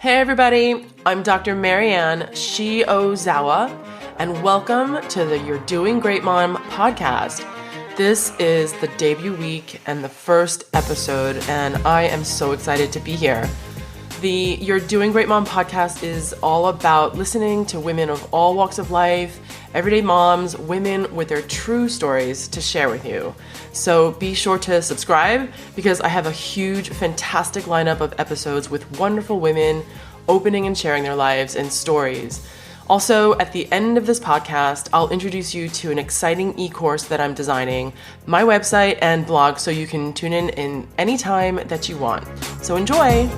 Hey everybody, I'm Dr. Marianne Shiozawa, and welcome to the You're Doing Great Mom podcast. This is the debut week and the first episode, and I am so excited to be here. The You're Doing Great Mom podcast is all about listening to women of all walks of life, everyday moms, women with their true stories to share with you. So be sure to subscribe because I have a huge, fantastic lineup of episodes with wonderful women opening and sharing their lives and stories. Also, at the end of this podcast, I'll introduce you to an exciting e-course that I'm designing, my website and blog, so you can tune in any time that you want. So enjoy!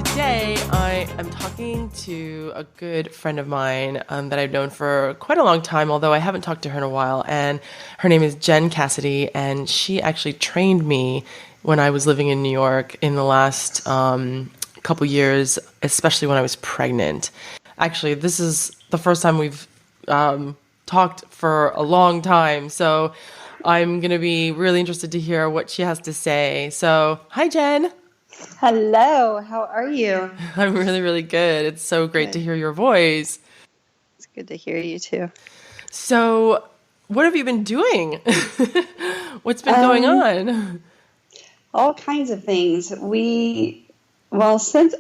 Today, I am talking to a good friend of mine that I've known for quite a long time, although I haven't talked to her in a while, and her name is Jen Cassetty, and she actually trained me when I was living in New York in the last couple years, especially when I was pregnant. Actually, this is the first time we've talked for a long time, so I'm going to be really interested to hear what she has to say. So, hi, Jen. Hello, how are you? I'm really, really good. It's so great to hear your voice. It's good to hear you too. So, what have you been doing? What's been going on? All kinds of things. Since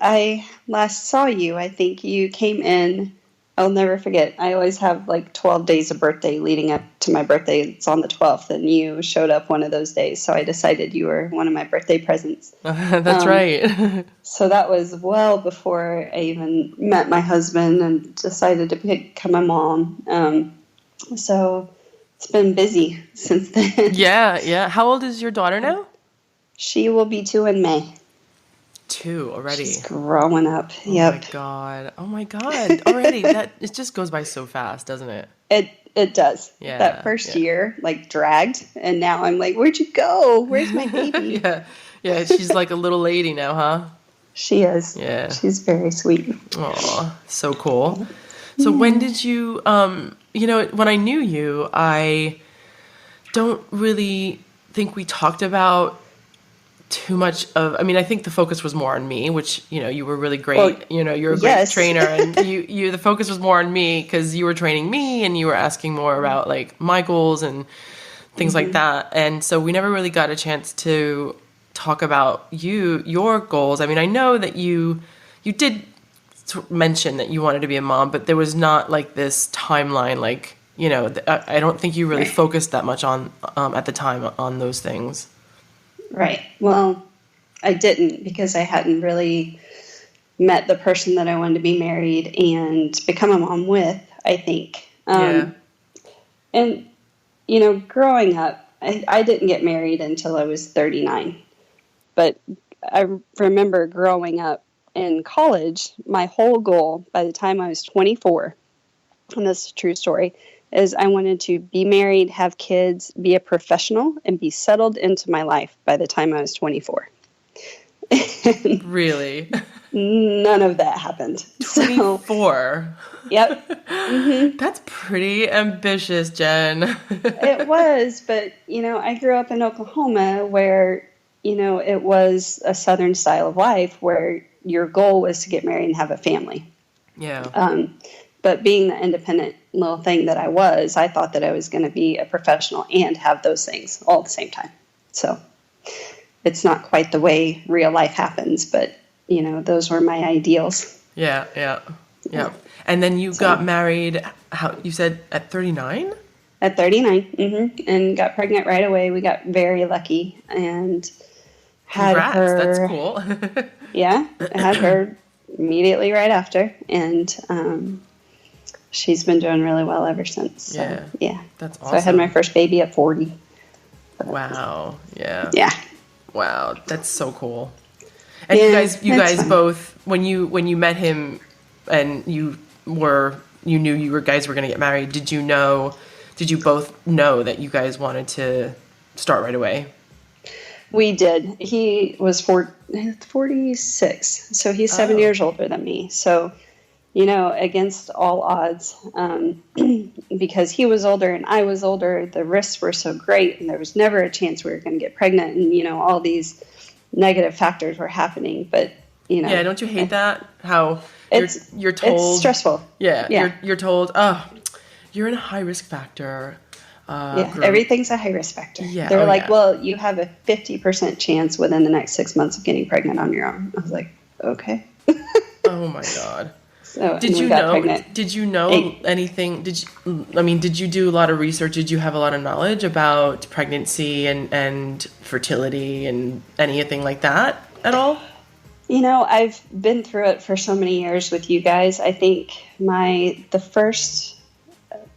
I last saw you, I think you came in. I'll never forget. I always have like 12 days of birthday leading up to my birthday. It's on the 12th, and you showed up one of those days. So I decided you were one of my birthday presents. That's right. So that was well before I even met my husband and decided to become a mom. So it's been busy since then. Yeah. How old is your daughter now? She will be 2 in May. 2 already. She's growing up. Yep. Oh my God. Already. It just goes by so fast, doesn't it? It does. Yeah. That first year dragged, and now I'm like, where'd you go? Where's my baby? Yeah. She's like a little lady now, huh? She is. Yeah. She's very sweet. Aw, so cool. So when did you when I knew you, I don't really think we talked about too much of, I think the focus was more on me, which, you were really great. Well, you're a great trainer, and the focus was more on me because you were training me and you were asking more about like my goals and things like that. And so we never really got a chance to talk about your goals. I know that you did mention that you wanted to be a mom, but there was not like this timeline, I don't think you really focused that much on, at the time, on those things. Right. Well, I didn't, because I hadn't really met the person that I wanted to be married and become a mom with, I think. And, growing up, I didn't get married until I was 39. But I remember growing up in college, my whole goal by the time I was 24, and this is a true story, is I wanted to be married, have kids, be a professional, and be settled into my life by the time I was 24. Really? None of that happened. 24? Yep. Mm-hmm. That's pretty ambitious, Jen. It was, but, I grew up in Oklahoma where, it was a Southern style of life where your goal was to get married and have a family. Yeah. But being the independent little thing that I thought that I was going to be a professional and have those things all at the same time. So it's not quite the way real life happens, but, those were my ideals. Yeah. And then you got married, you said at 39? At 39, and got pregnant right away. We got very lucky and had Congrats, her. That's cool. Yeah, I had her immediately right after, and she's been doing really well ever since. So, yeah. That's awesome. So I had my first baby at 40. Wow. Yeah. Yeah. Wow, that's so cool. And you guys both, when you met him and you knew you guys were going to get married, did you both know that you guys wanted to start right away? We did. He was 46, so he's 7 years older than me. So, against all odds, because he was older and I was older, the risks were so great, and there was never a chance we were going to get pregnant, and all these negative factors were happening. But, Yeah, don't you hate that? How you're told... It's stressful. Yeah. You're told, oh, you're in a high-risk factor group. Everything's a high-risk factor. Yeah. They're well, you have a 50% chance within the next 6 months of getting pregnant on your own. I was like, okay. Oh, my God. So, Did you know anything? Did you do a lot of research? Did you have a lot of knowledge about pregnancy and fertility and anything like that at all? I've been through it for so many years with you guys. I think the first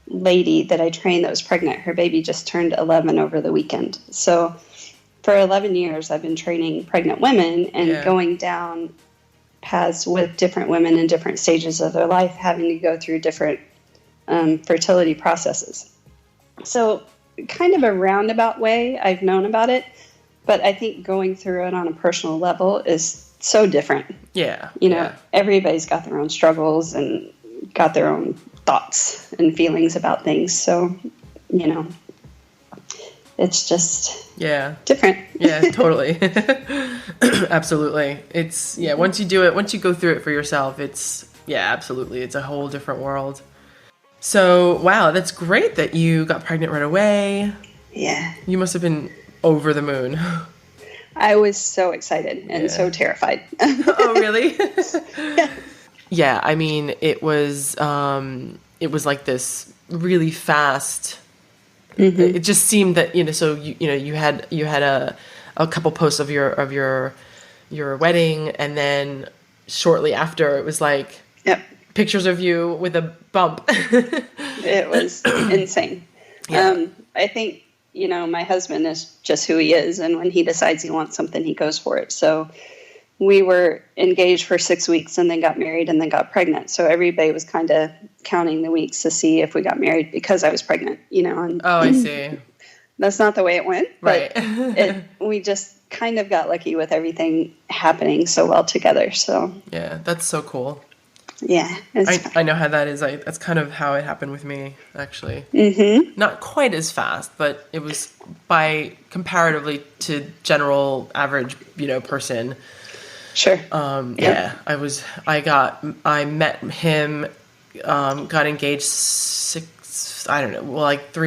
lady that I trained that was pregnant, her baby just turned 11 over the weekend. So for 11 years, I've been training pregnant women and going down paths with different women in different stages of their life, having to go through different fertility processes. So kind of a roundabout way I've known about it, but I think going through it on a personal level is so different. Everybody's got their own struggles and got their own thoughts and feelings about things. So, it's just different. Yeah, totally. Absolutely. It's, once you do it, once you go through it for yourself, it's, absolutely. It's a whole different world. So, wow, that's great that you got pregnant right away. Yeah. You must have been over the moon. I was so excited and so terrified. Oh, really? Yeah, I mean, it was like this really fast. Mm-hmm. It just seemed that so you had a couple posts of your wedding, and then shortly after it was like pictures of you with a bump. It was insane. Yeah. I think my husband is just who he is, and when he decides he wants something, he goes for it. So we were engaged for 6 weeks and then got married and then got pregnant. So everybody was kind of counting the weeks to see if we got married because I was pregnant, And, I see. That's not the way it went. But right. We just kind of got lucky with everything happening so well together. So yeah, that's so cool. Yeah. I know how that is. That's kind of how it happened with me, actually. Mm-hmm. Not quite as fast, but it was by comparatively to general average, person. Sure. Yeah. I met him, got engaged 3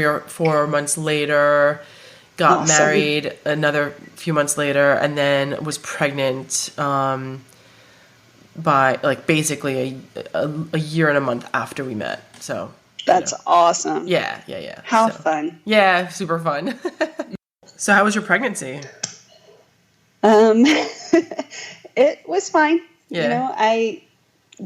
or 4 months later, got married another few months later, and then was pregnant, by basically a year and a month after we met. So that's awesome. Yeah. How fun. Yeah, super fun. So how was your pregnancy? It was fine. Yeah. I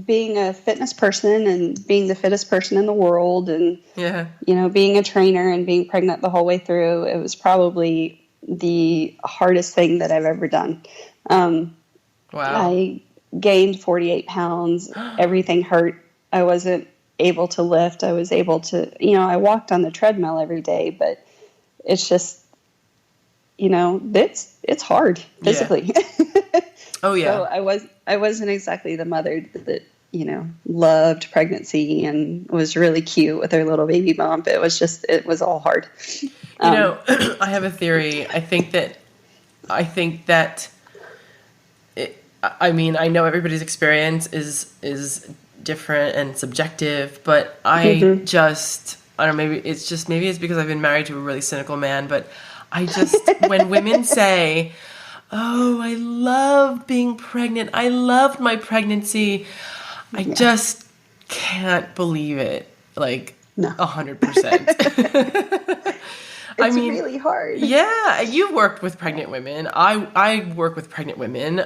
being a fitness person and being the fittest person in the world and being a trainer and being pregnant the whole way through, it was probably the hardest thing that I've ever done. Wow. I gained 48 pounds. Everything hurt. I wasn't able to lift. I was able to, I walked on the treadmill every day, but it's just, it's hard physically. Yeah. Oh yeah. So I wasn't exactly the mother that, loved pregnancy and was really cute with her little baby bump. It was all hard. I have a theory. I think that I know everybody's experience is different and subjective, but I don't know, maybe it's because I've been married to a really cynical man, but I just, when women say, oh, I love being pregnant, I loved my pregnancy, I just can't believe it, 100%. It's really hard. Yeah, you've worked with pregnant women. I work with pregnant women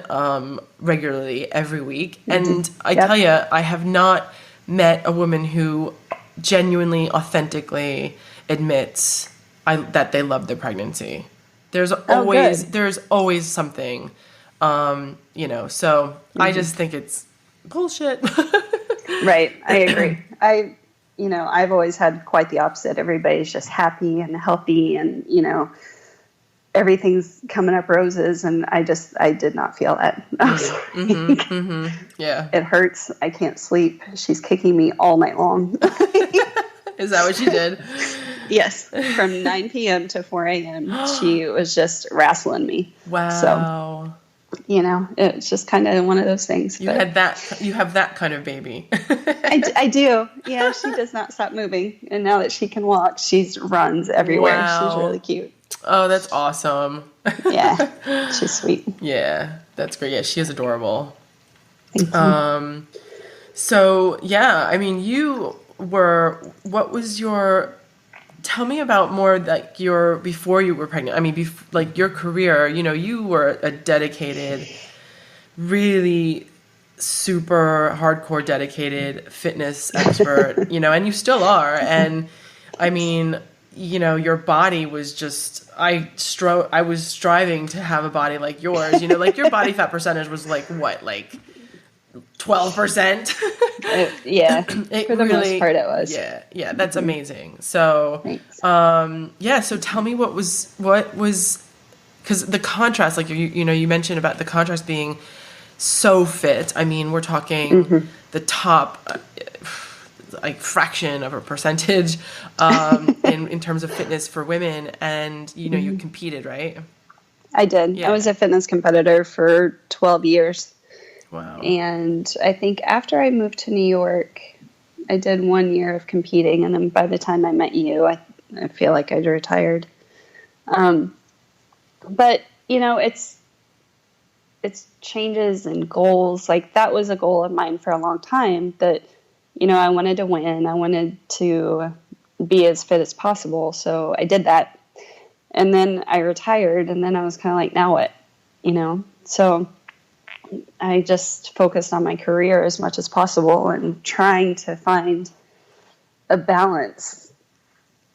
regularly every week. And I tell you, I have not met a woman who genuinely, authentically admits that they love their pregnancy. There's always something, so I just think it's bullshit. Right, I agree. I've always had quite the opposite. Everybody's just happy and healthy and, everything's coming up roses. And I did not feel that. Yeah. It hurts. I can't sleep. She's kicking me all night long. Is that what she did? Yes. From 9 p.m. to 4 a.m. She was just wrestling me. Wow. it's just kind of one of those things. You have that kind of baby. I do. Yeah, she does not stop moving. And now that she can walk, she runs everywhere. Wow. She's really cute. Oh, that's awesome. Yeah, she's sweet. Yeah, that's great. Yeah, she is adorable. Thank you. So, yeah, I mean, tell me about more like before you were pregnant. I mean, like your career, you were a dedicated, really super hardcore dedicated fitness expert, and you still are. And I mean, your body was just, I was striving to have a body like yours, like your body fat percentage was like what, like 12%? Yeah, for the most part it was. Yeah, that's amazing. So, so tell me what was, because the contrast, like you mentioned about the contrast being so fit. I mean, we're talking the top, like fraction of a percentage, in terms of fitness for women, and you competed, right? I did. Yeah. I was a fitness competitor for 12 years. Wow. And I think after I moved to New York, I did 1 year of competing. And then by the time I met you, I feel like I'd retired. But, it's changes and goals. Like that was a goal of mine for a long time that, I wanted to win. I wanted to be as fit as possible. So I did that. And then I retired, and then I was kind of like, now what? So I just focused on my career as much as possible and trying to find a balance,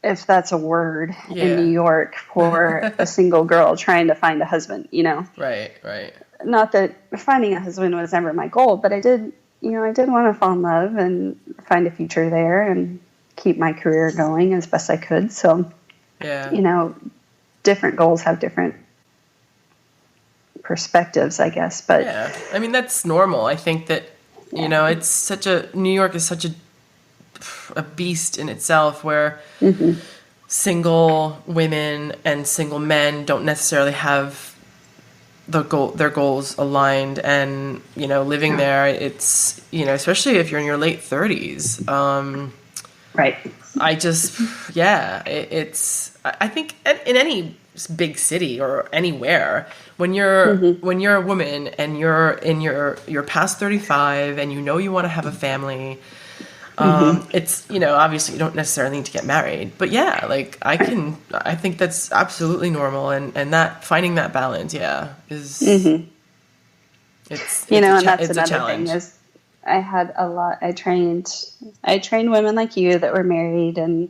if that's a word, in New York for a single girl trying to find a husband, Right. Not that finding a husband was ever my goal, but I did want to fall in love and find a future there and keep my career going as best I could. So, different goals have different perspectives, I guess. But yeah, I mean, that's normal. I think that, it's New York is such a beast in itself where single women and single men don't necessarily have their goals aligned, and, living there, it's, especially if you're in your late 30s. Right. I just, I think in any big city or anywhere, when you're a woman and you're in you're past 35 and you want to have a family, it's, obviously you don't necessarily need to get married, but like I think that's absolutely normal, and that finding that balance, is it's and that's it's another thing is I trained women like you that were married and,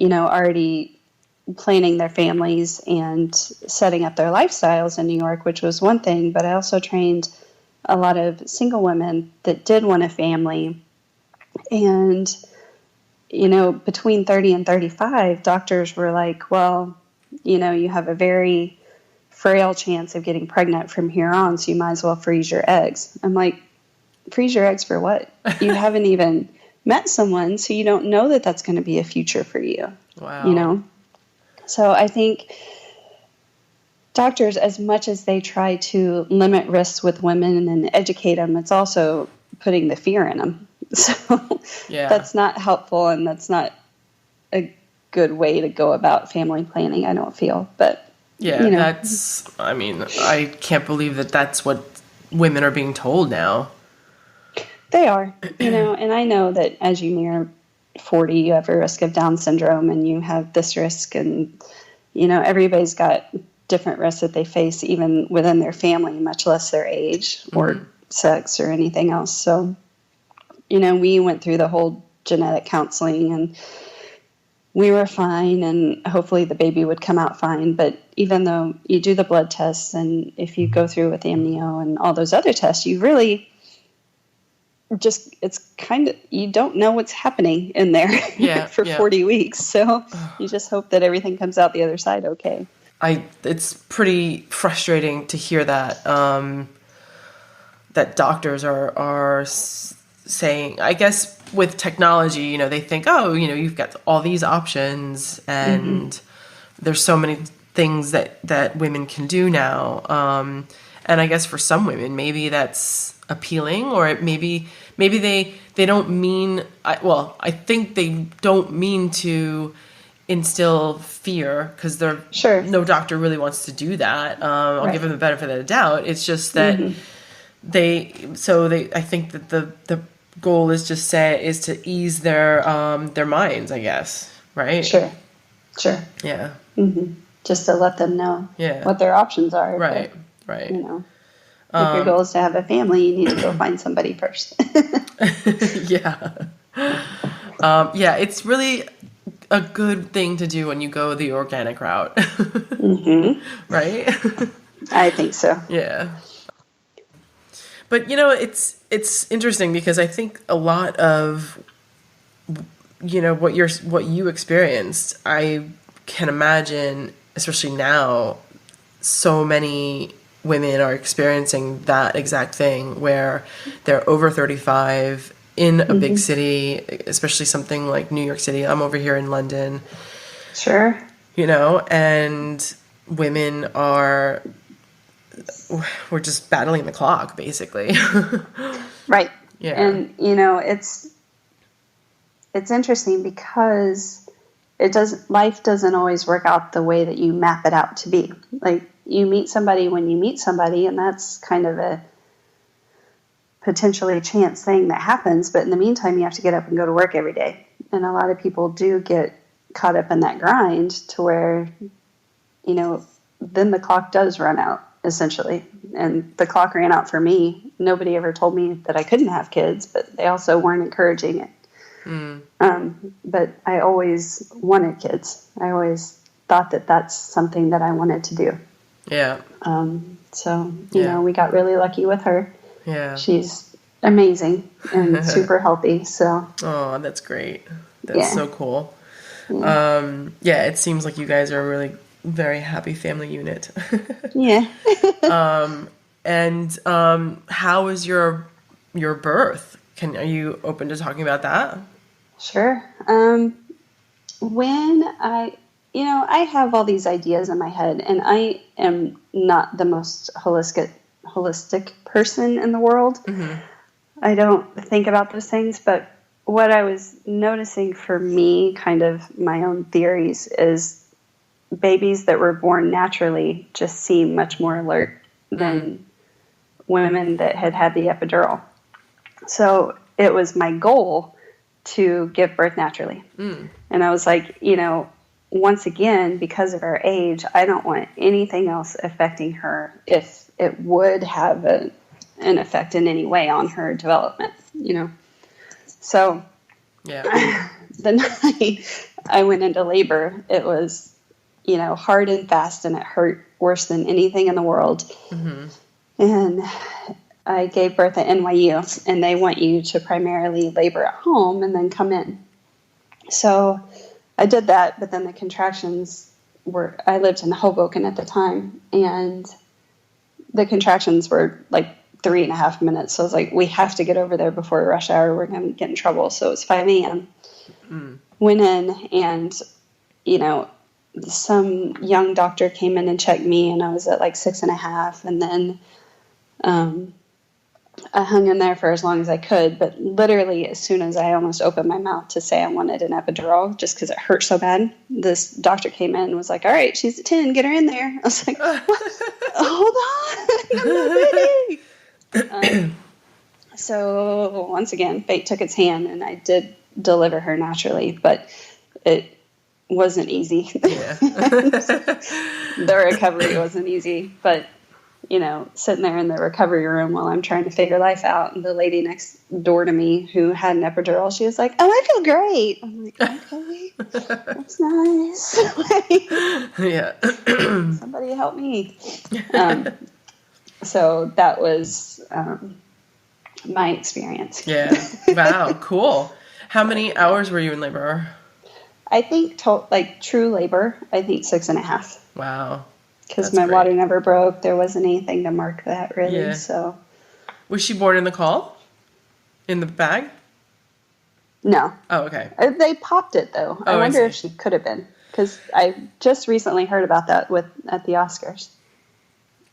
already planning their families and setting up their lifestyles in New York, which was one thing, but I also trained a lot of single women that did want a family. And, between 30 and 35, doctors were like, well, you have a very frail chance of getting pregnant from here on, so you might as well freeze your eggs. I'm like, freeze your eggs for what? You haven't even met someone, so you don't know that that's going to be a future for you. Wow. So I think doctors, as much as they try to limit risks with women and educate them, it's also putting the fear in them. So that's not helpful, and that's not a good way to go about family planning, I don't feel. But that's, I mean, I can't believe that that's what women are being told now. They are, and I know that as you near 40, you have a risk of Down syndrome, and you have this risk, and, everybody's got different risks that they face even within their family, much less their age or sex or anything else. So, we went through the whole genetic counseling, and we were fine, and hopefully the baby would come out fine. But even though you do the blood tests, and if you go through with the amnio and all those other tests, you really it's kind of, you don't know what's happening in there for 40 weeks. So you just hope that everything comes out the other side okay. It's pretty frustrating to hear that, that doctors are saying, I guess with technology, they think, you've got all these options, and there's so many things that women can do now. And I guess for some women, maybe that's appealing, or maybe they don't mean, I think they don't mean to instill fear, because Sure. no doctor really wants to do that. I'll give them the benefit of the doubt. It's just that I think that the goal is to ease their minds, I guess. Right? Sure. Yeah. Just to let them know what their options are. Right. But, right. You know, if your goal is to have a family, you need to go find somebody first. Yeah. It's really a good thing to do when you go the organic route. Right? I think so. Yeah. But, it's interesting, because I think a lot of, what you experienced, I can imagine, especially now, so many women are experiencing that exact thing, where they're over 35 in a big city, especially something like New York City. I'm over here in London. Sure. And women we're just battling the clock, basically. Right. Yeah. And, it's interesting, because life doesn't always work out the way that you map it out to be. Like, you meet somebody when you meet somebody, and that's kind of a potentially chance thing that happens. But in the meantime, you have to get up and go to work every day. And a lot of people do get caught up in that grind to where, then the clock does run out, essentially. And the clock ran out for me. Nobody ever told me that I couldn't have kids, but they also weren't encouraging it. But I always wanted kids. I always thought that that's something that I wanted to do. Yeah. So, we got really lucky with her. Yeah. She's amazing and super healthy. So. Oh, that's great. That's so cool. Yeah. It seems like you guys are a really very happy family unit. Yeah. And how was your birth? Are you open to talking about that? Sure. When I have all these ideas in my head, and I am not the most holistic person in the world. I don't think about those things, but what I was noticing for me, kind of my own theories, is babies that were born naturally just seem much more alert than women that had the epidural. So it was my goal to give birth naturally. And I was like, once again, because of her age, I don't want anything else affecting her if it would have an effect in any way on her development, So the night I went into labor, it was, hard and fast, and it hurt worse than anything in the world. And I gave birth at NYU, and they want you to primarily labor at home and then come in. So I did that, but then the contractions I lived in Hoboken at the time, and the contractions were like 3.5 minutes. So I was like, we have to get over there before rush hour. We're going to get in trouble. So it was 5 a.m. Went in, and, some young doctor came in and checked me, and I was at like 6.5. And then I hung in there for as long as I could, but literally as soon as I almost opened my mouth to say I wanted an epidural, just because it hurt so bad, this doctor came in and was like, all right, she's at 10, get her in there. I was like, hold on, I'm not ready. So once again, fate took its hand, and I did deliver her naturally, but it wasn't easy. The recovery wasn't easy, but sitting there in the recovery room while I'm trying to figure life out, and the lady next door to me who had an epidural, she was like, oh, I feel great. I'm like, okay, that's nice. Somebody help me. So that was my experience. Yeah. Wow. Cool. How many hours were you in labor? I think true labor, I think 6.5. Wow. Because my water never broke. There wasn't anything to mark that, really. Yeah. So, was she born in the call? In the bag? No. Oh, okay. They popped it, though. I wonder if she could have been. Because I just recently heard about that at the Oscars.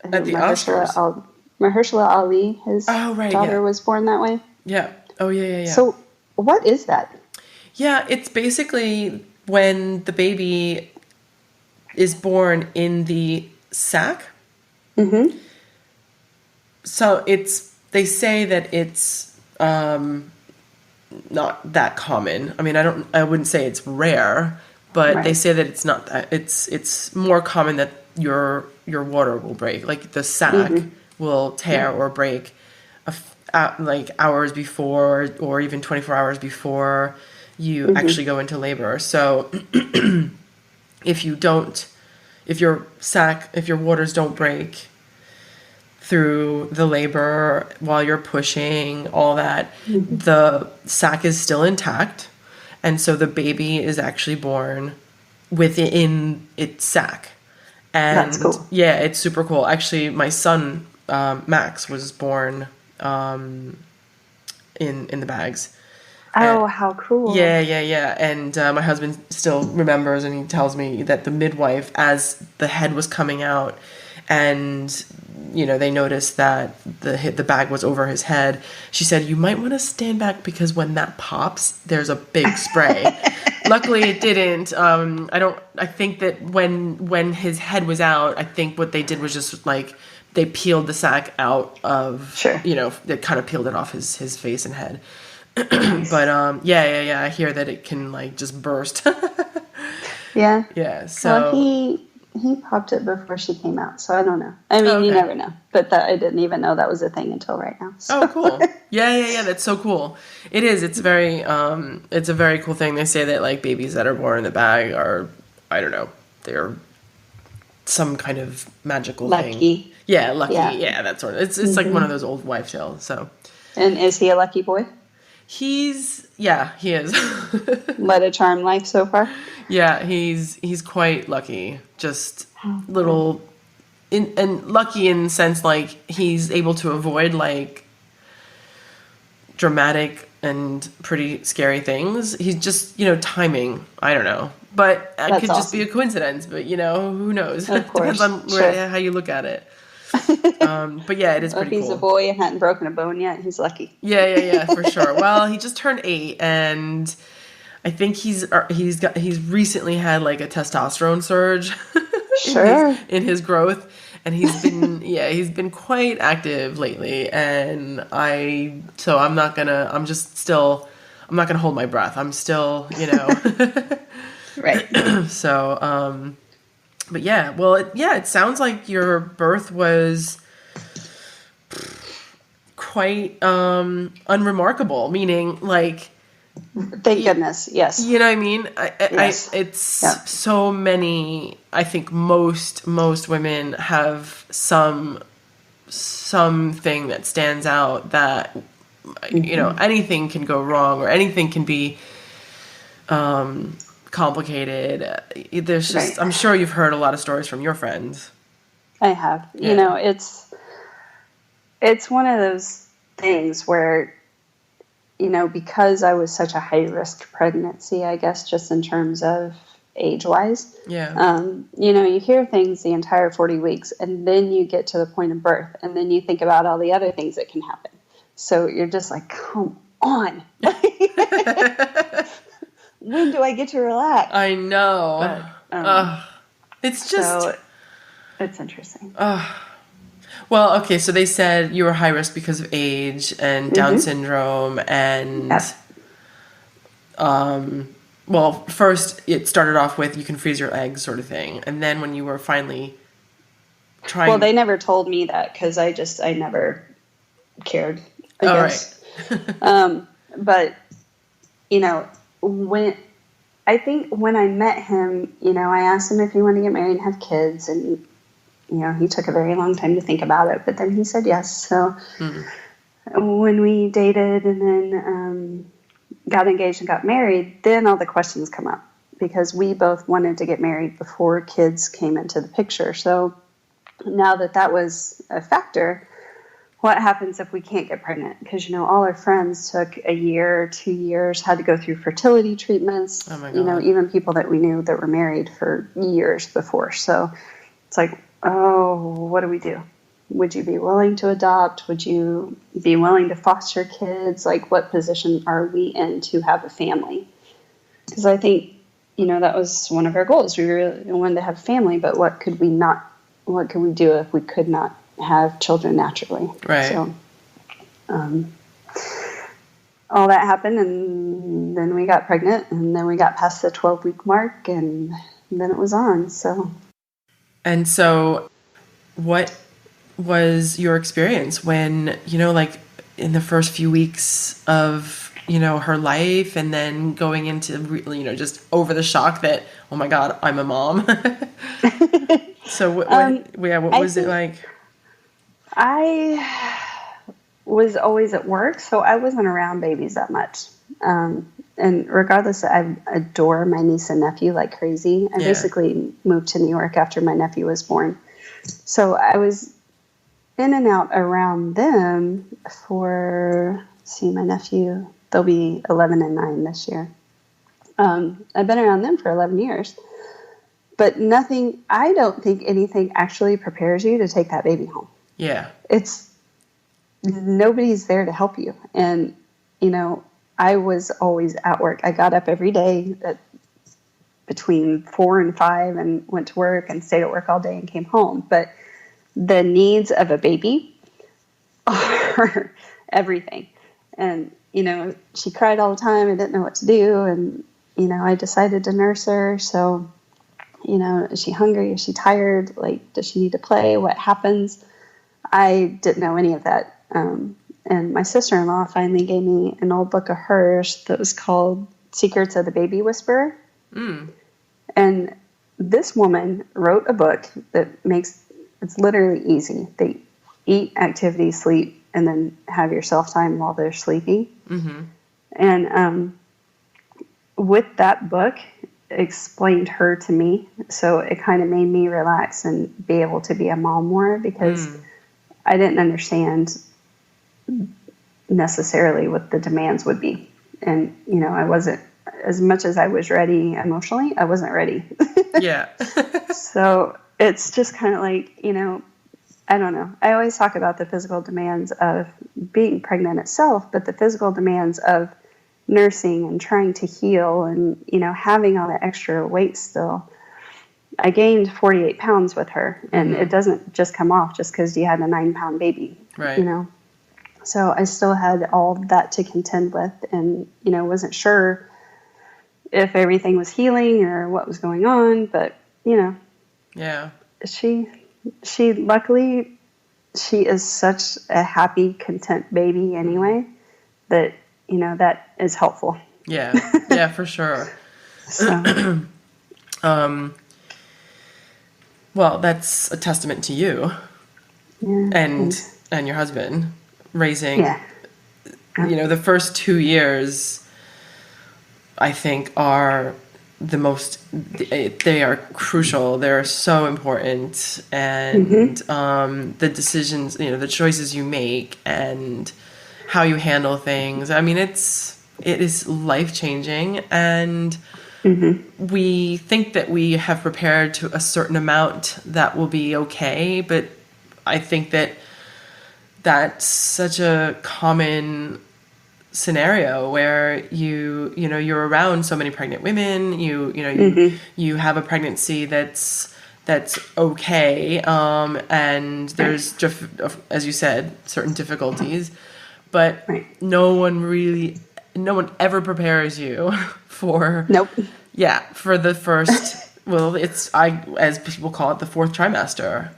At the Oscars. Mahershala Ali, his right, daughter was born that way. Yeah. Oh, yeah. So what is that? Yeah, it's basically when the baby is born in the sac. Mm-hmm. So they say that it's not that common. I mean, I wouldn't say it's rare, but they say that it's not that. It's more common that your water will break, like the sac will tear or break, like hours before or even 24 hours before you actually go into labor. So if your waters don't break through the labor while you're pushing, all that, the sac is still intact, and so the baby is actually born within its sac. And that's cool. Yeah, it's super cool. Actually, my son Max was born in the bags. Oh, how cool. Yeah. And my husband still remembers, and he tells me that the midwife, as the head was coming out, and they noticed that the bag was over his head, she said, "You might want to stand back because when that pops, there's a big spray." Luckily, it didn't. I think that when his head was out, I think what they did was just like they peeled the sac out of. Sure. They kind of peeled it off his face and head. But yeah. I hear that it can like just burst. Yeah. Yeah. So he popped it before she came out, so I don't know. I mean, you never know. But I didn't even know that was a thing until right now. So. Oh, cool. Yeah. That's so cool. It is. It's it's a very cool thing. They say that like babies that are born in the bag are, I don't know, they're some kind of magical lucky thing. Yeah, lucky. Yeah, that sort of. It's like one of those old wife tales. So. And is he a lucky boy? He is. Led a charmed life so far. Yeah, he's quite lucky. Just little, and lucky in the sense like he's able to avoid like dramatic and pretty scary things. He's just timing. I don't know, but it could just be a coincidence. But who knows? Of course. Depends on how you look at it. But yeah, it is pretty cool. If he's a boy and hadn't broken a bone yet, he's lucky. Yeah, for sure. Well, he just turned 8, and I think he's recently had like a testosterone surge in his growth, and he's been quite active lately, and I'm not gonna hold my breath. I'm still right. So but yeah, well, it sounds like your birth was quite unremarkable, meaning like, thank goodness, yes. You know what I mean? Yes. So many. I think most women have something that stands out that anything can go wrong or anything can be complicated. There's just I'm sure you've heard a lot of stories from your friends. I have. Yeah. It's one of those things where because I was such a high risk pregnancy, I guess just in terms of age wise. Yeah. You hear things the entire 40 weeks and then you get to the point of birth and then you think about all the other things that can happen. So you're just like, come on. When do I get to relax? I know. But, it's just... So it's interesting. Well, okay, so they said you were high risk because of age and Down syndrome and... well, first it started off with you can freeze your eggs sort of thing. And then when you were finally trying... Well, they never told me that because I never cared, I guess. Right. But, when I met him, I asked him if he wanted to get married and have kids, and he took a very long time to think about it, but then he said yes. So when we dated and then got engaged and got married, then all the questions come up because we both wanted to get married before kids came into the picture. So now that was a factor, what happens if we can't get pregnant? Because, all our friends took a year, 2 years, had to go through fertility treatments. Oh my God. Even people that we knew that were married for years before. So it's like, oh, what do we do? would you be willing to adopt? Would you be willing to foster kids? Like, what position are we in to have a family? Because I think, that was one of our goals. We really wanted to have a family, but what could we do if we could not have children naturally? Right. So, all that happened, and then we got pregnant, and then we got past the 12-week mark, and then it was on. And so what was your experience when, like in the first few weeks of, her life, and then going into, just over the shock that, oh my God, I'm a mom. So what was it like? I was always at work, so I wasn't around babies that much. And regardless, I adore my niece and nephew like crazy. I basically moved to New York after my nephew was born. So I was in and out around them for, my nephew, they'll be 11 and 9 this year. I've been around them for 11 years. But I don't think anything actually prepares you to take that baby home. Yeah. Nobody's there to help you. And, I was always at work. I got up every day between 4 and 5 and went to work and stayed at work all day and came home. But the needs of a baby are everything. And, she cried all the time. I didn't know what to do. And, I decided to nurse her. So, is she hungry? Is she tired? Like, does she need to play? What happens? I didn't know any of that. And my sister-in-law finally gave me an old book of hers that was called Secrets of the Baby Whisperer. Mm. And this woman wrote a book that it's literally easy. They eat, activity, sleep, and then have your self-time while they're sleeping. Mm-hmm. And with that book, explained her to me. So it kind of made me relax and be able to be a mom more, because I didn't understand necessarily what the demands would be. And, I wasn't, as much as I was ready emotionally, I wasn't ready. Yeah. So it's just kind of like, I don't know. I always talk about the physical demands of being pregnant itself, but the physical demands of nursing and trying to heal and, having all that extra weight still. I gained 48 pounds with her, and it doesn't just come off just because you had a 9-pound baby, right. So I still had all that to contend with, and, wasn't sure if everything was healing or what was going on, but, yeah, she luckily, she is such a happy, content baby anyway, that, that is helpful. Yeah. Yeah, for sure. So. Well, that's a testament to you and your husband raising, the first 2 years, I think, are the most, they are crucial. They're so important. And the decisions, the choices you make and how you handle things. I mean, it is life-changing, and we think that we have prepared to a certain amount that will be okay, but I think that that's such a common scenario where you're around so many pregnant women, you have a pregnancy that's okay, and there's just, as you said, certain difficulties, but no one ever prepares you for for the first well, as people call it, the fourth trimester.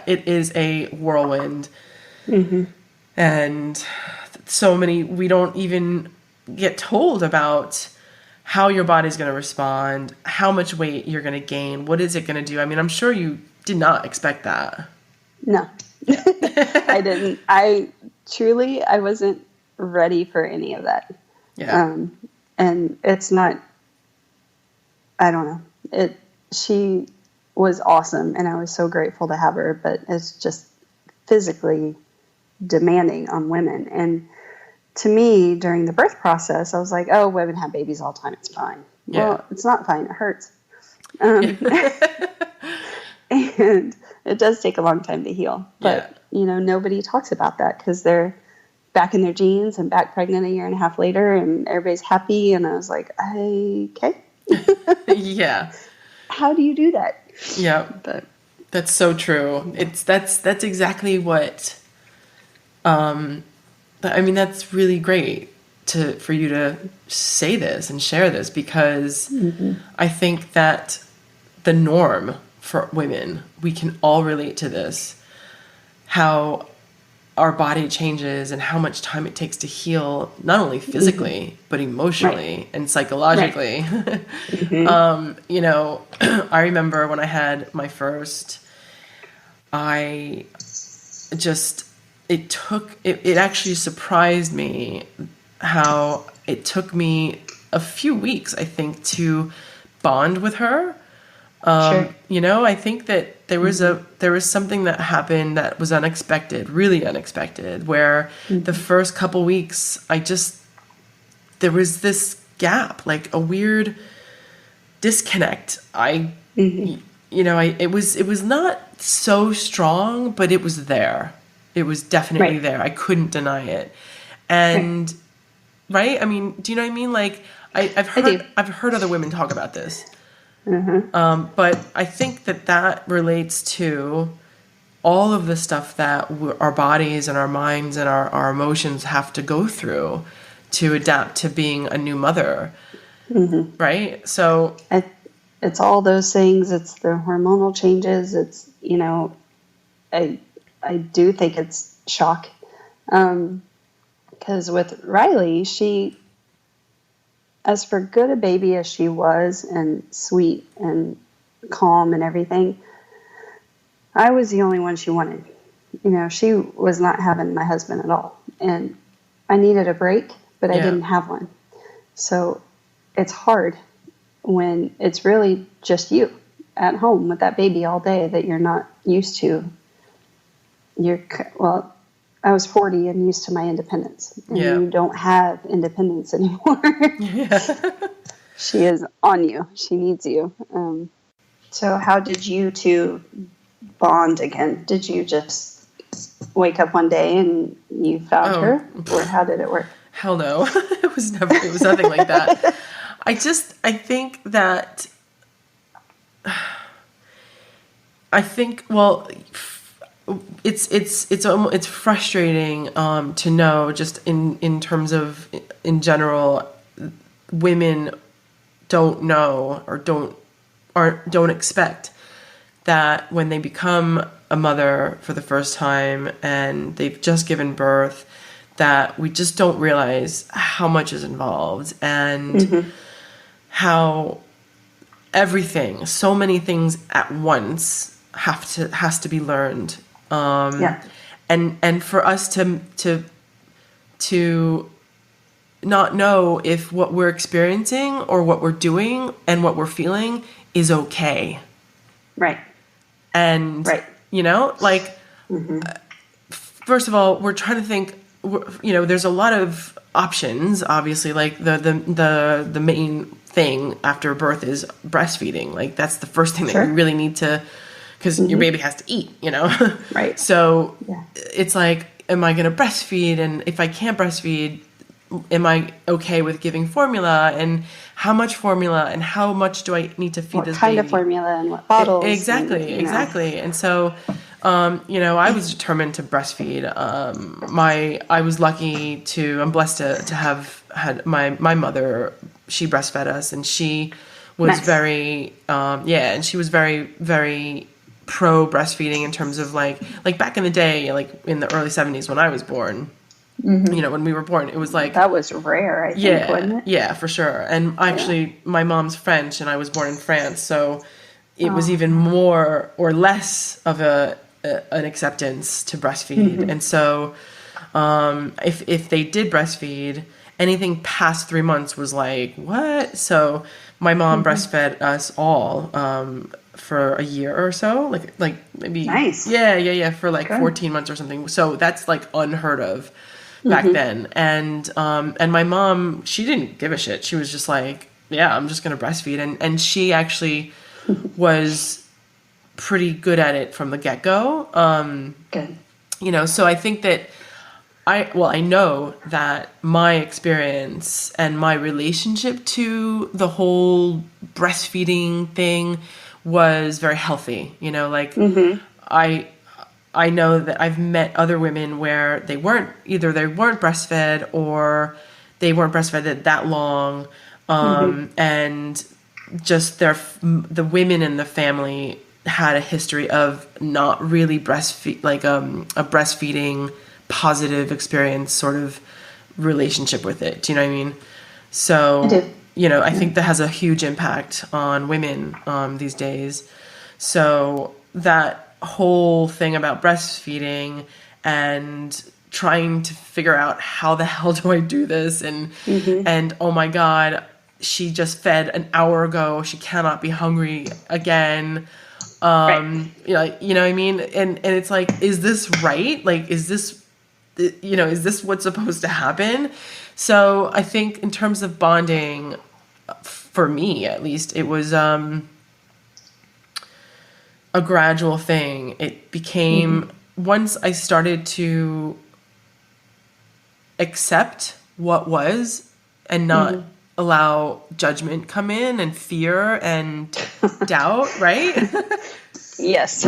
It is a whirlwind. And so many, we don't even get told about how your body's going to respond, how much weight you're going to gain, what is it going to do. I mean, I'm sure you did not expect that. No, I didn't. I wasn't ready for any of that. Yeah. And it's not, I don't know. She was awesome, and I was so grateful to have her, but it's just physically demanding on women. And to me, during the birth process, I was like, oh, women have babies all the time. It's fine. Yeah. Well, it's not fine. It hurts. And it does take a long time to heal. But, nobody talks about that because they're back in their jeans and back pregnant a year and a half later and everybody's happy. And I was like, okay. Yeah. How do you do that? Yeah. But that's so true. That's exactly what, that's really great for you to say this and share this, because I think that the norm for women, we can all relate to this, how our body changes and how much time it takes to heal, not only physically, but emotionally and psychologically. Right. I remember when I had my first, it actually surprised me how it took me a few weeks, I think, to bond with her. Sure. I think that there was something that happened that was unexpected, really unexpected, where the first couple weeks, there was this gap, like a weird disconnect. It was not so strong, but it was there. It was definitely there. I couldn't deny it. And right? I mean, do you know what I mean? Like I've heard other women talk about this. But I think that relates to all of the stuff that our bodies and our minds and our emotions have to go through to adapt to being a new mother. Right? So it's all those things. It's the hormonal changes. It's, I do think it's shock. Because with Riley, as for good a baby as she was, and sweet and calm and everything, I was the only one she wanted. She was not having my husband at all. And I needed a break, but I didn't have one. So it's hard when it's really just you at home with that baby all day that you're not used to. I was 40 and used to my independence. And you don't have independence anymore. She is on you. She needs you. So how did you two bond again? Did you just wake up one day and you found her? Or how did it work? Hell no. It was nothing like that. I think that, it's frustrating to know, just in terms of, in general, women don't know or don't expect that when they become a mother for the first time and they've just given birth, that we just don't realize how much is involved and how so many things at once has to be learned. And for us to not know if what we're experiencing or what we're doing and what we're feeling is okay. Right. And, first of all, we're trying to think, there's a lot of options, obviously, like the main thing after birth is breastfeeding. Like that's the first thing that you really need to, because your baby has to eat, Right. So it's like, am I going to breastfeed? And if I can't breastfeed, am I okay with giving formula? And how much formula? And how much do I need to feed this baby? What kind of formula and what bottles? Exactly. And so, I was determined to breastfeed. I was lucky I'm blessed to have had my mother, she breastfed us, and she was very, and she was very, very pro breastfeeding in terms of like back in the day, like in the early 70s when I was born, when we were born, it was like, that was rare, I think, wasn't it? Yeah, for sure. And actually my mom's French and I was born in France. So it was even more or less of an acceptance to breastfeed. And so, if they did breastfeed, anything past 3 months was like, what? So my mom breastfed us all, for a year or so, like maybe, nice. For like 14 months or something. So that's like unheard of back then. And my mom, she didn't give a shit. She was just like, yeah, I'm just going to breastfeed. And she actually was pretty good at it from the get-go. Good. So I think that I know that my experience and my relationship to the whole breastfeeding thing was very healthy. I know that I've met other women where they weren't breastfed, or they weren't breastfed that long, and just the women in the family had a history of not really breastfeed, like a breastfeeding positive experience sort of relationship with it. Do you know what I mean? So, I do. I think that has a huge impact on women these days. So that whole thing about breastfeeding and trying to figure out how the hell do I do this? And oh my God, she just fed an hour ago. She cannot be hungry again. Right. You know what I mean? And it's like, is this right? Like, is this what's supposed to happen? So I think in terms of bonding, for me at least, it was a gradual thing. It became, once I started to accept what was and not allow judgment come in and fear and doubt, right? Yes.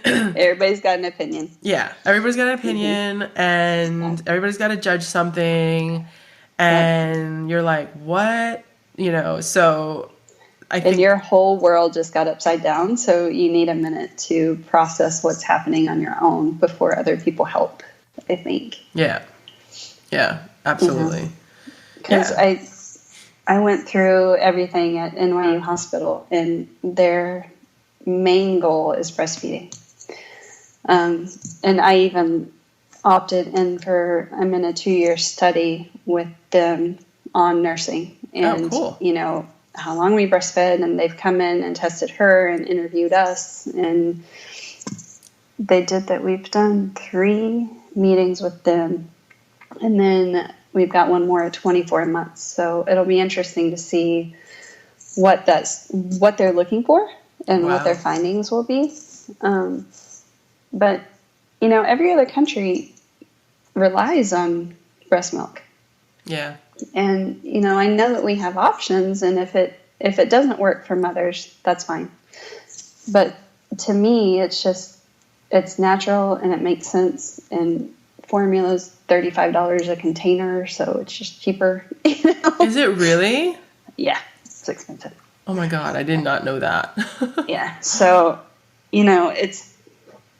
Everybody's got an opinion. Yeah, everybody's got an opinion, and everybody's got to judge something, and you're like, what? So I think... And your whole world just got upside down, so you need a minute to process what's happening on your own before other people help, I think. Yeah, absolutely. Because I went through everything at NYU Hospital, and their main goal is breastfeeding. And I even opted in I'm in a 2-year study with them on nursing. And, cool. How long we breastfed, and they've come in and tested her and interviewed us. And they did that. We've done 3 meetings with them. And then we've got one more at 24 months. So it'll be interesting to see what they're looking for and what their findings will be. But, every other country relies on breast milk. Yeah. And, I know that we have options, and if it doesn't work for mothers, that's fine. But to me, it's natural and it makes sense. And formula's $35 a container, so it's just cheaper. Is it really? Yeah, it's expensive. Oh my God, I did not know that. Yeah. So,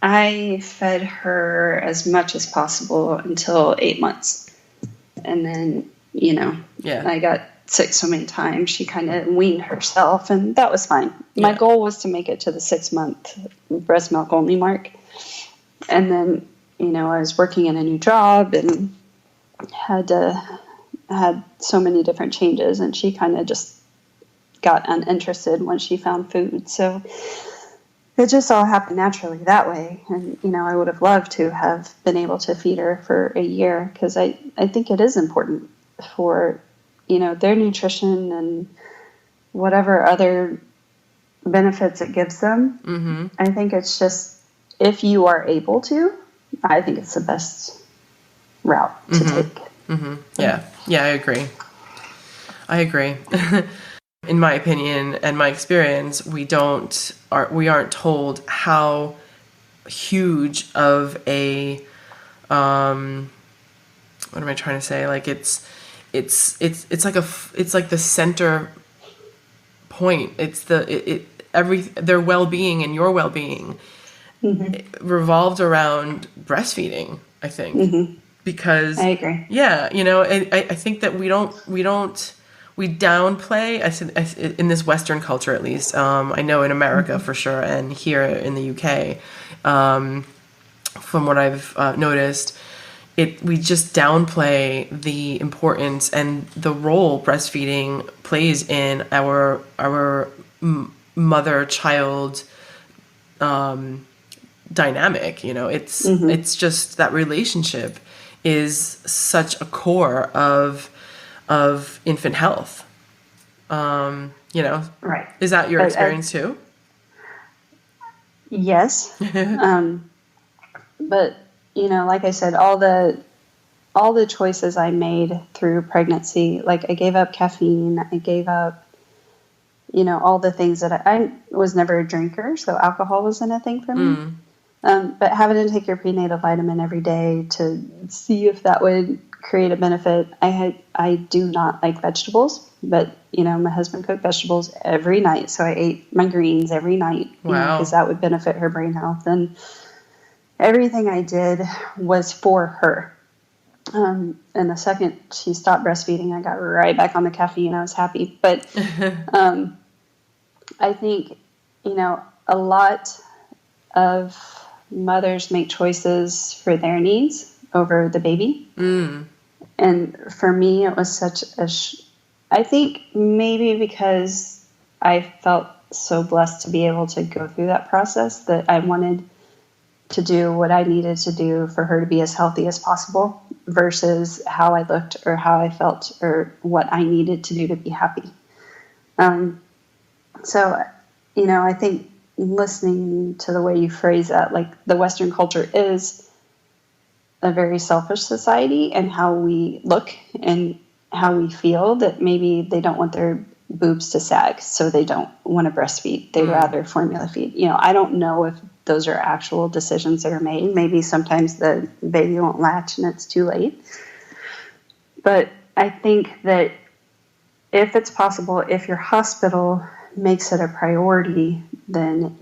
I fed her as much as possible until 8 months. And then, I got sick so many times, she kind of weaned herself, and that was fine. My goal was to make it to the 6-month breast milk only mark. And then, I was working in a new job and had so many different changes, and she kind of just got uninterested when she found food. So it just all happened naturally that way. And, I would have loved to have been able to feed her for a year, because I think it is important for, their nutrition and whatever other benefits it gives them. Mm-hmm. I think it's just, if you are able to, I think it's the best route to take. Mm-hmm. Yeah, I agree. In my opinion and my experience, we aren't told how huge of a what am I trying to say? Like it's like the center point. It's their well-being and your well-being revolved around breastfeeding, I think. Because I agree. Yeah, I think that we downplay, in this Western culture at least, I know in America for sure, and here in the UK, from what I've noticed, we just downplay the importance and the role breastfeeding plays in our mother-child dynamic. It's just that relationship is such a core of infant health. Right. Is that your experience too? Yes. But, like I said, all the choices I made through pregnancy, like I gave up caffeine, I gave up, all the things that I was never a drinker, so alcohol wasn't a thing for me. But having to take your prenatal vitamin every day to see if that would create a benefit. I do not like vegetables, but my husband cooked vegetables every night, so I ate my greens every night. Wow. Because that would benefit her brain health, and everything I did was for her. And the second she stopped breastfeeding, I got right back on the caffeine. I was happy, but I think a lot of mothers make choices for their needs over the baby. And for me, it was such I think maybe because I felt so blessed to be able to go through that process, that I wanted to do what I needed to do for her to be as healthy as possible versus how I looked or how I felt or what I needed to do to be happy. So, I think listening to the way you phrase that, like the Western culture is a very selfish society, and how we look and how we feel, that maybe they don't want their boobs to sag, so they don't want to breastfeed. They'd rather formula feed. I don't know if those are actual decisions that are made. Maybe sometimes the baby won't latch and it's too late. But I think that if it's possible, if your hospital makes it a priority, then,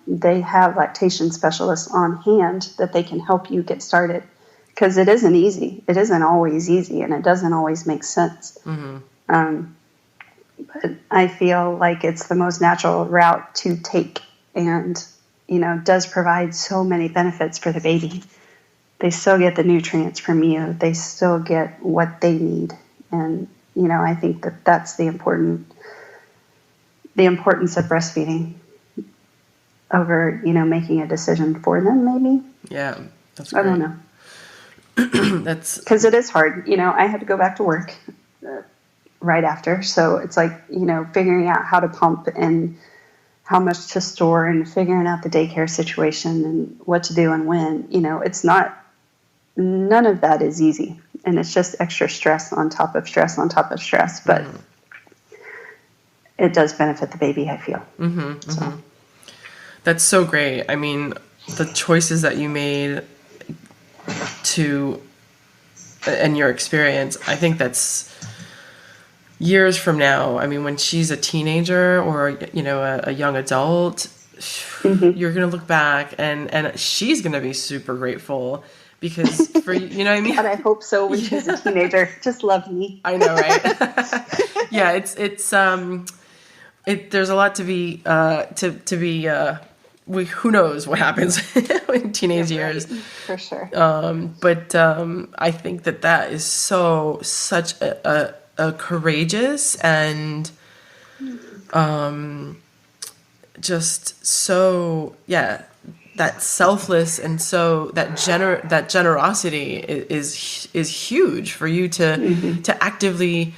they have lactation specialists on hand that they can help you get started. Because it isn't easy. It isn't always easy, and it doesn't always make sense. But I feel like it's the most natural route to take, and, does provide so many benefits for the baby. They still get the nutrients from you. They still get what they need. And, I think that that's the importance of breastfeeding over, making a decision for them, maybe. Yeah, that's great. I don't know. That's because it is hard. I had to go back to work right after. So it's like, figuring out how to pump and how much to store and figuring out the daycare situation and what to do and when, none of that is easy. And it's just extra stress on top of stress on top of stress. But it does benefit the baby, I feel. So. That's so great. I mean, the choices that you made and your experience, I think that's years from now. I mean, when she's a teenager or, a young adult, you're going to look back and she's going to be super grateful because for, you know what I mean? God, I hope so when she's a teenager. Just love me. I know, right? Yeah. There's a lot to be, who knows what happens in teenage years. For sure. But I think that is such a courageous and just so, that selfless and so that generosity is huge for you to actively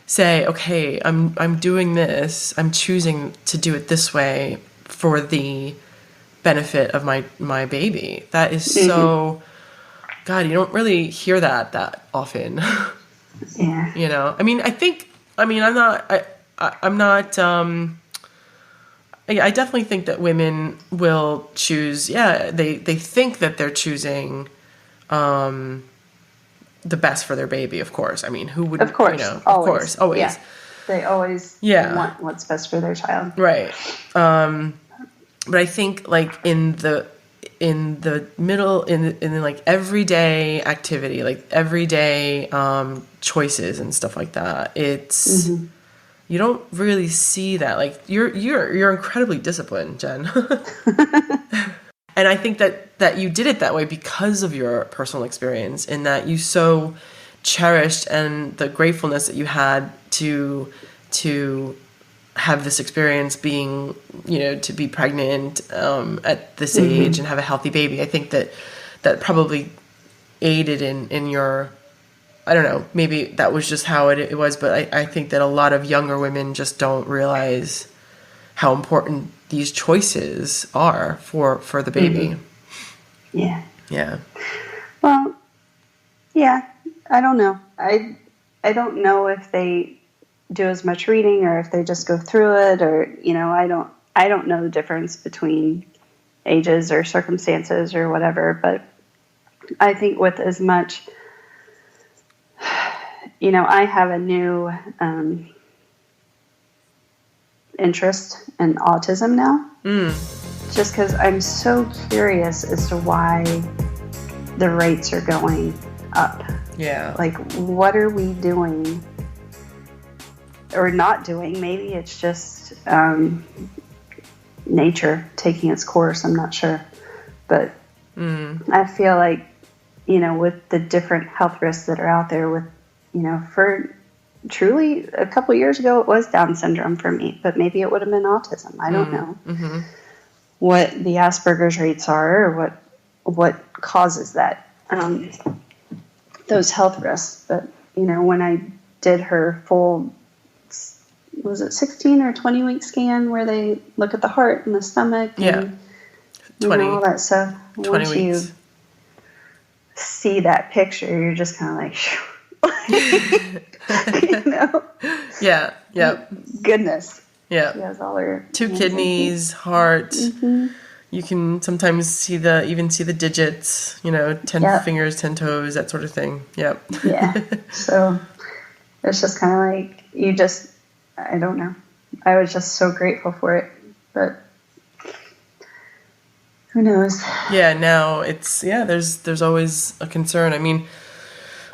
say, okay, I'm doing this. I'm choosing to do it this way for the benefit of my baby. That is so, God, you don't really hear that often. Yeah. I definitely think that women will choose, they think that they're choosing the best for their baby, of course. I mean, who wouldn't, of course, always. Yeah. They always want what's best for their child. Right. But I think like in the middle, in like everyday activity, like everyday choices and stuff like that, it's you don't really see that. Like you're incredibly disciplined, Jen. And I think that you did it that way because of your personal experience, in that you so cherished and the gratefulness that you had to have this experience being, to be pregnant at this age and have a healthy baby. I think that probably aided in your, I don't know, maybe that was just how it was, but I think that a lot of younger women just don't realize how important these choices are for the baby. Yeah. Yeah. Well, yeah, I don't know. I don't know if they do as much reading or if they just go through it, or, I don't know the difference between ages or circumstances or whatever, but I think with as much, I have a new interest in autism now, just because I'm so curious as to why the rates are going up. Yeah. Like, what are we doing or not doing? Maybe it's just nature taking its course. I'm not sure. But I feel like, with the different health risks that are out there with, for truly a couple years ago, it was Down syndrome for me, but maybe it would have been autism. I don't know what the Asperger's rates are or what causes that, those health risks. But, when I did her full, was it 16 or 20 week scan where they look at the heart and the stomach and 20, all that stuff. 20 Once weeks. you see that picture, you're just kind of like, Yeah. Yeah. Goodness. Yeah. She has all her 2 kidneys, heart. You can sometimes see the digits, 10 fingers, 10 toes, that sort of thing. Yep. Yeah. So it's just kind of like, I don't know. I was just so grateful for it, but who knows? Yeah. Now there's always a concern. I mean,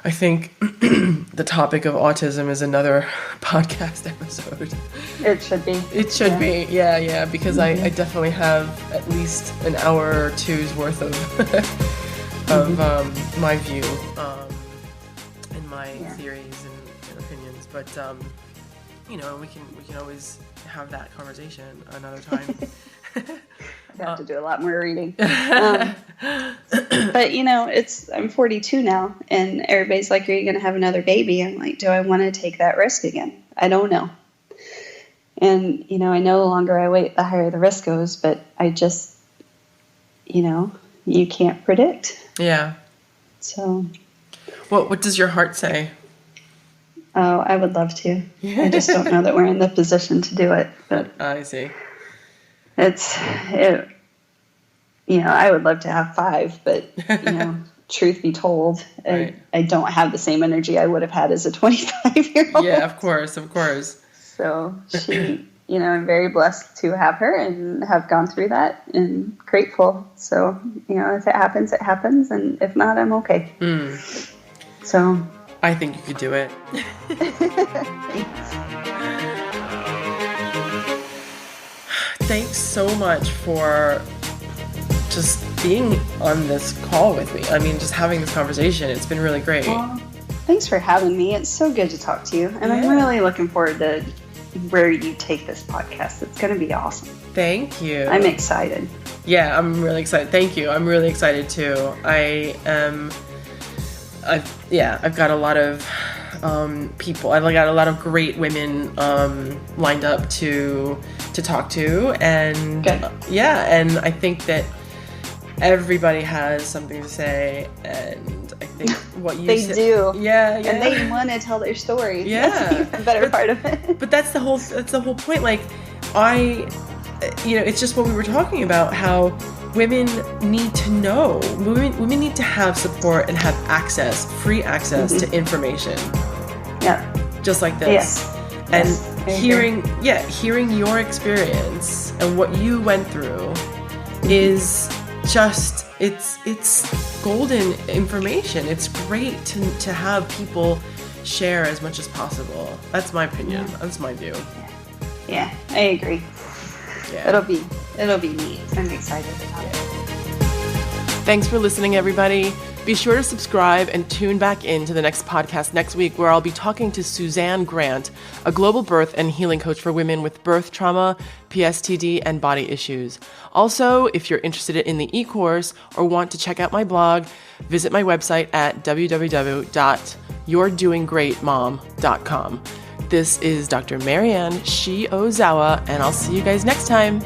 I think the topic of autism is another podcast episode. It should be. It should be. Yeah. Because I definitely have at least an hour or two's worth of my view and my theories and opinions. But we can always have that conversation another time. I have to do a lot more reading. But I'm 42 now, and everybody's like, are you going to have another baby? I'm like, do I want to take that risk again? I don't know. And, I know the longer I wait, the higher the risk goes, but I just, you can't predict. Yeah. So. What does your heart say? Oh, I would love to. I just don't know that we're in the position to do it. But I see. I would love to have 5, but, truth be told, right. I don't have the same energy I would have had as a 25-year-old. Yeah, of course. So she, I'm very blessed to have her and have gone through that and grateful. So, if it happens, it happens. And if not, I'm okay. So. I think you could do it. Thanks so much for just being on this call with me. I mean, just having this conversation. It's been really great. Well, thanks for having me. It's so good to talk to you. And I'm really looking forward to where you take this podcast. It's going to be awesome. Thank you. I'm excited. Yeah, I'm really excited. Thank you. I'm really excited too. I've got a lot of people. I've got a lot of great women lined up to talk to, and and I think that everybody has something to say, and I think what you they do. Yeah, and they want to tell their story. Yeah, that's the better part of it. But that's the whole point. Like, it's just what we were talking about. How women need to know. Women need to have support and have free access to information. Yeah. Just like this. Yes. And hearing your experience and what you went through is just, it's golden information. It's great to have people share as much as possible. That's my opinion. That's my view. Yeah, I agree. Yeah. It'll be neat. I'm excited about it. Thanks for listening, everybody. Be sure to subscribe and tune back in to the next podcast next week, where I'll be talking to Suzanne Grant, a global birth and healing coach for women with birth trauma, PSTD, and body issues. Also, if you're interested in the e-course or want to check out my blog, visit my website at www.yourdoinggreatmom.com. This is Dr. Marianne Shi Ozawa, and I'll see you guys next time.